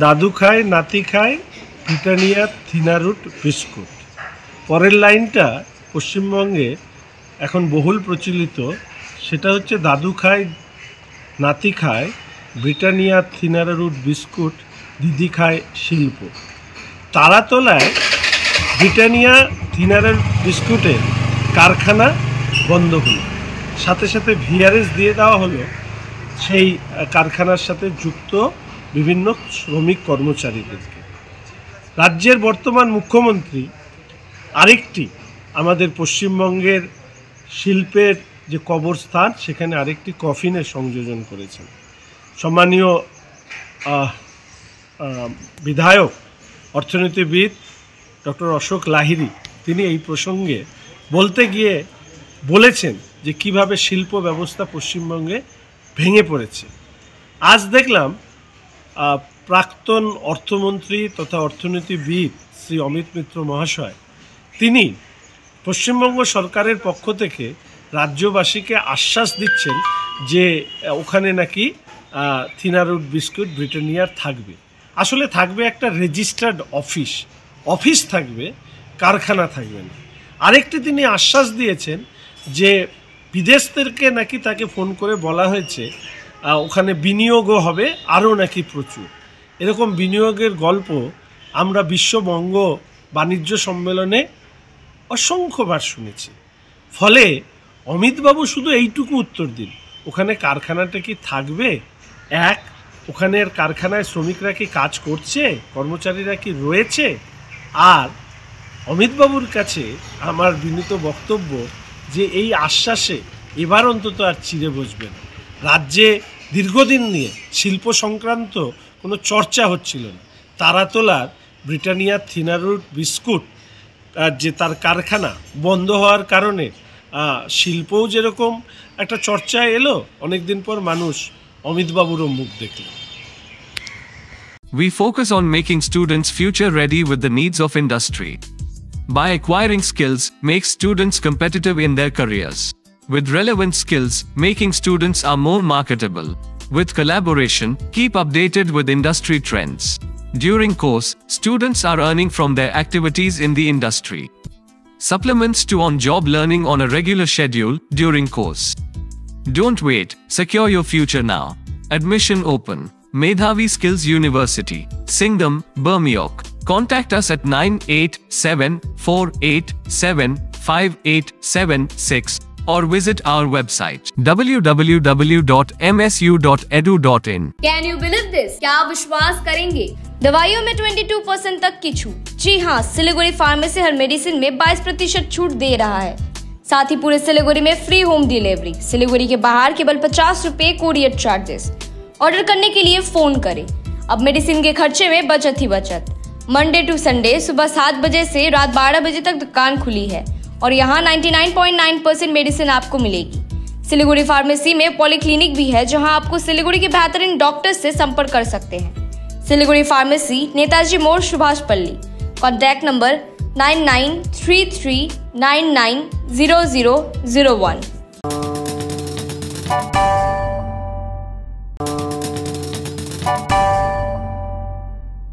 দাদু খায় নাতি খায় ব্রিটানিয়া থিনারুট বিস্কুট। পরের লাইনটা পশ্চিমবঙ্গে এখন বহুল প্রচলিত, সেটা হচ্ছে দাদু খায় নাতি খায় ব্রিটানিয়া থিনারুট বিস্কুট, দিদি খায় শিল্প। তারাতলায় ব্রিটানিয়া থিনারুট বিস্কুটের কারখানা বন্ধ হলো, সাথে সাথে ভিআরএস দিয়ে দেওয়া হলো সেই কারখানার সাথে যুক্ত বিভিন্ন শ্রমিক কর্মচারীদেরকে। রাজ্যের বর্তমান মুখ্যমন্ত্রী আরেকটি আমাদের পশ্চিমবঙ্গের শিল্পের যে কবরস্থান সেখানে আরেকটি কফিনের সংযোজন করেছেন। সম্মানীয় বিধায়ক অর্থনীতিবিদ ডক্টর অশোক লাহিড়ী তিনি এই প্রসঙ্গে বলতে গিয়ে বলেছেন যে কিভাবে শিল্প ব্যবস্থা পশ্চিমবঙ্গে ভেঙে পড়েছে। আজ দেখলাম প্রাক্তন অর্থমন্ত্রী তথা অর্থনীতিবিদ শ্রী অমিত মিত্র মহাশয় তিনি পশ্চিমবঙ্গ সরকারের পক্ষ থেকে রাজ্যবাসীকে আশ্বাস দিচ্ছেন যে ওখানে নাকি থিনারুট বিস্কুট ব্রিটানিয়ার থাকবে। আসলে থাকবে একটা রেজিস্টার্ড অফিস থাকবে, কারখানা থাকবে না। আরেকটি তিনি আশ্বাস দিয়েছেন যে বিদেশ থেকে নাকি তাকে ফোন করে বলা হয়েছে ওখানে বিনিয়োগও হবে আরও নাকি প্রচুর। এরকম বিনিয়োগের গল্প আমরা বিশ্ববঙ্গ বাণিজ্য সম্মেলনে অসংখ্যবার শুনেছি। ফলে অমিতবাবু শুধু এইটুকু উত্তর দিন, ওখানে কারখানাটা কি থাকবে? এক, ওখানের কারখানায় শ্রমিকরা কি কাজ করছে, কর্মচারীরা কি রয়েছে? আর অমিতবাবুর কাছে আমার বিনীত বক্তব্য যে এই আশ্বাসে এবার অন্তত আর চিড়ে বসবেন। রাজ্যে দীর্ঘদিন নিয়ে শিল্প সংক্রান্ত কোনো চর্চা হচ্ছিল না। তারাতলার ব্রিটানিয়া থিনারুট বিস্কুট যে তার কারখানা বন্ধ হওয়ার কারণে শিল্পও যেরকম একটা চর্চায় এলো, অনেকদিন পর মানুষ অমিতবাবুরও মুখ দেখল। We focus on making students future ready with the needs of industry. By acquiring skills, make students competitive in their careers. With relevant skills, making students are more marketable. With collaboration, keep updated with industry trends. During course, students are earning from their activities in the industry. Supplements to on-job learning on a regular schedule during course. Don't wait, secure your future now. Admission open. Medhavi Skills University, Singham, Bermioc. Contact us at 9874875876 or visit our website www.msu.edu.in. Can you believe this? क्या आप विश्वास करेंगे? दवाइयों में 22% तक की छूट। जी हाँ, सिलीगुड़ी फार्मेसी हर मेडिसिन में 22% छूट दे रहा है। साथ ही पूरे सिलीगुड़ी में फ्री होम डिलीवरी। सिलीगुड़ी के बाहर केवल 50 रुपए कोरियर चार्जेस। ऑर्डर करने के लिए फोन करें। अब मेडिसिन के खर्चे में बचत ही बचत। मंडे टू संडे सुबह 7 बजे से रात 12 बजे तक दुकान खुली है और यहाँ 99.9% मेडिसिन आपको मिलेगी। सिलीगुड़ी फार्मेसी में पॉलीक्लिनिक भी है जहाँ आपको सिलीगुड़ी के बेहतरीन डॉक्टर से संपर्क कर सकते हैं। सिलीगुड़ी फार्मेसी, नेताजी मोड़, सुभाष पल्ली। Contact number 9933990001।